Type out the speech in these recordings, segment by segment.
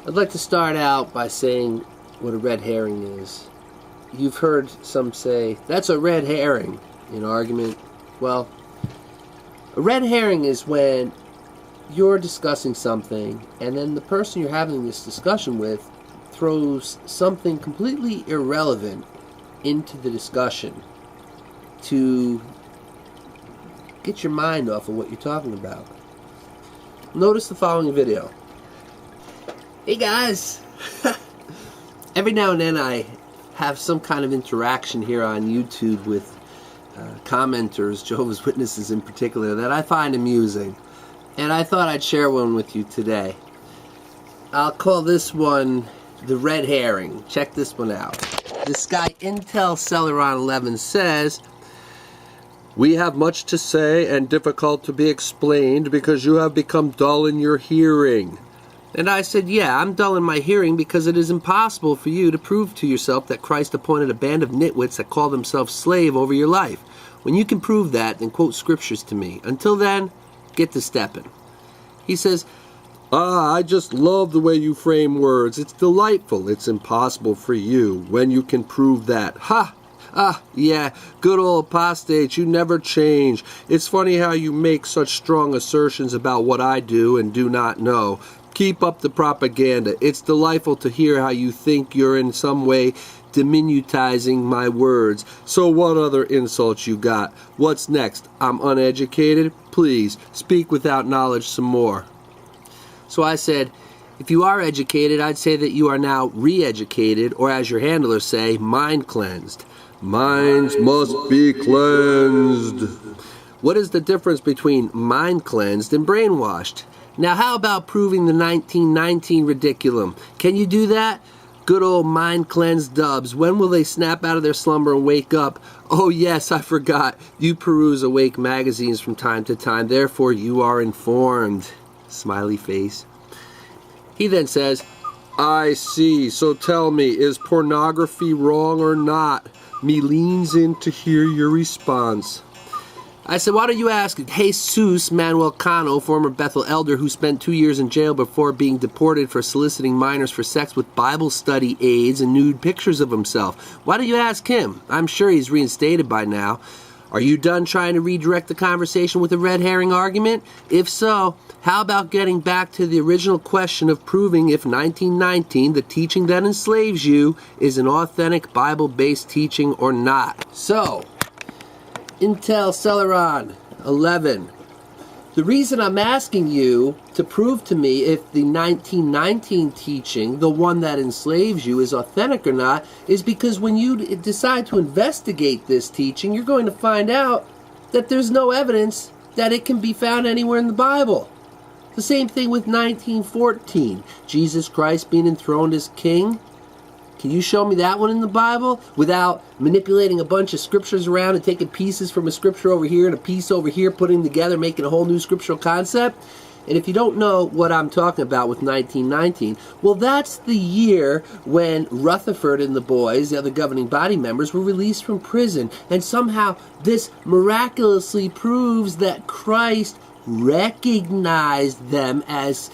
I'd like to start out by saying what a red herring is. You've heard some say, that's a red herring, in argument. Well, a red herring is when you're discussing something and then the person you're having this discussion with throws something completely irrelevant into the discussion to get your mind off of what you're talking about. Notice the following video. Hey guys! Every now and then I have some kind of interaction here on YouTube with commenters, Jehovah's Witnesses in particular, that I find amusing. And I thought I'd share one with you today. I'll call this one the red herring. Check this one out. This guy Intelceleron11 says, "We have much to say and difficult to be explained because you have become dull in your hearing." And I said, yeah, I'm dull in my hearing because it is impossible for you to prove to yourself that Christ appointed a band of nitwits that call themselves slave over your life. When you can prove that, then quote scriptures to me. Until then, get to stepping. He says, I just love the way you frame words. It's delightful. It's impossible for you when you can prove that. Ha! Yeah, good old apostate, you never change. It's funny how you make such strong assertions about what I do and do not know. Keep up the propaganda. It's delightful to hear how you think you're in some way diminutizing my words. So what other insults you got? What's next? I'm uneducated? Please, speak without knowledge some more. So I said, if you are educated, I'd say that you are now re-educated, or as your handlers say, mind cleansed. Minds must be cleansed. What is the difference between mind cleansed and brainwashed? Now how about proving the 1919 ridiculum? Can you do that? Good old mind cleansed dubs. When will they snap out of their slumber and wake up? Oh yes, I forgot. You peruse Awake magazines from time to time, therefore you are informed. Smiley face. He then says, I see, so tell me, is pornography wrong or not? Me leans in to hear your response. I said, why don't you ask Jesus Manuel Cano, former Bethel elder who spent 2 years in jail before being deported for soliciting minors for sex with Bible study aids and nude pictures of himself. Why don't you ask him? I'm sure he's reinstated by now. Are you done trying to redirect the conversation with a red herring argument? If so, how about getting back to the original question of proving if 1919, the teaching that enslaves you, is an authentic Bible-based teaching or not? So, Intelceleron11. The reason I'm asking you to prove to me if the 1919 teaching, the one that enslaves you, is authentic or not, is because when you decide to investigate this teaching, you're going to find out that there's no evidence that it can be found anywhere in the Bible. The same thing with 1914, Jesus Christ being enthroned as king. Can you show me that one in the Bible without manipulating a bunch of scriptures around and taking pieces from a scripture over here and a piece over here, putting together, making a whole new scriptural concept? And if you don't know what I'm talking about with 1919, well, that's the year when Rutherford and the boys, the other governing body members, were released from prison. And somehow this miraculously proves that Christ recognized them as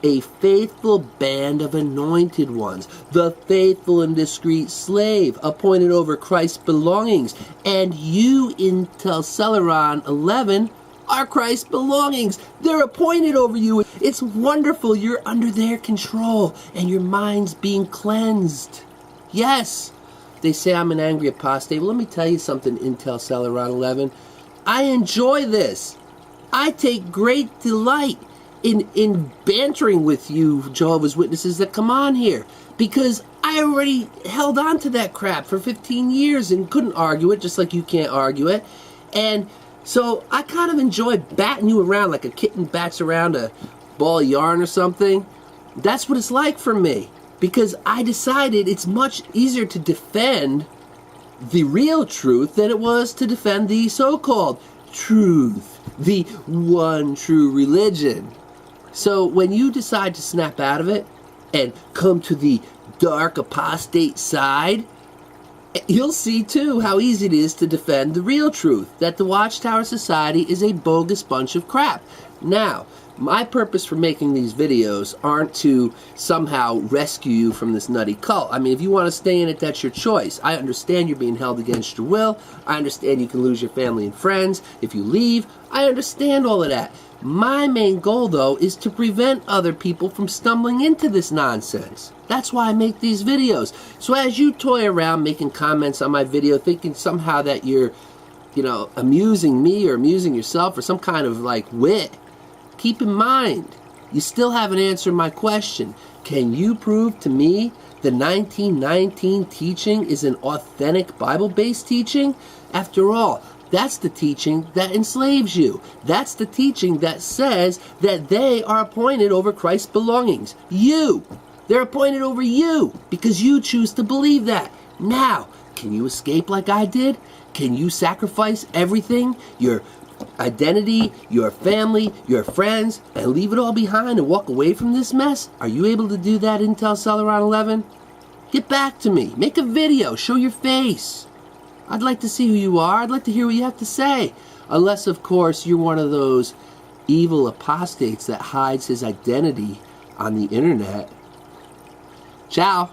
a faithful band of anointed ones, the faithful and discreet slave appointed over Christ's belongings. And you, Intelceleron11, are Christ's belongings. They're appointed over you. It's wonderful. You're under their control and your mind's being cleansed. Yes, they say I'm an angry apostate. Well, let me tell you something, Intelceleron11. I enjoy this. I take great delight in bantering with you Jehovah's Witnesses that come on here, because I already held on to that crap for 15 years and couldn't argue it, just like you can't argue it. And so I kind of enjoy batting you around like a kitten bats around a ball of yarn or something. That's what it's like for me, because I decided it's much easier to defend the real truth than it was to defend the so-called truth, the one true religion. So when you decide to snap out of it and come to the dark apostate side, you'll see too how easy it is to defend the real truth, that the Watchtower Society is a bogus bunch of crap. Now, My purpose for making these videos aren't to somehow rescue you from this nutty cult. I mean, if you want to stay in it, that's your choice. I understand you're being held against your will. I understand you can lose your family and friends if you leave. I understand all of that. My main goal, though, is to prevent other people from stumbling into this nonsense. That's why I make these videos. So as you toy around making comments on my video, thinking somehow that you're, amusing me or amusing yourself or some kind of, wit, keep in mind, you still haven't answered my question. Can you prove to me the 1919 teaching is an authentic Bible-based teaching? After all, that's the teaching that enslaves you. That's the teaching that says that they are appointed over Christ's belongings. You! They're appointed over you because you choose to believe that. Now, can you escape like I did? Can you sacrifice everything? Your identity, your family, your friends, and leave it all behind and walk away from this mess? Are you able to do that, Intelceleron11? Get back to me. Make a video. Show your face. I'd like to see who you are. I'd like to hear what you have to say. Unless, of course, you're one of those evil apostates that hides his identity on the internet. Ciao.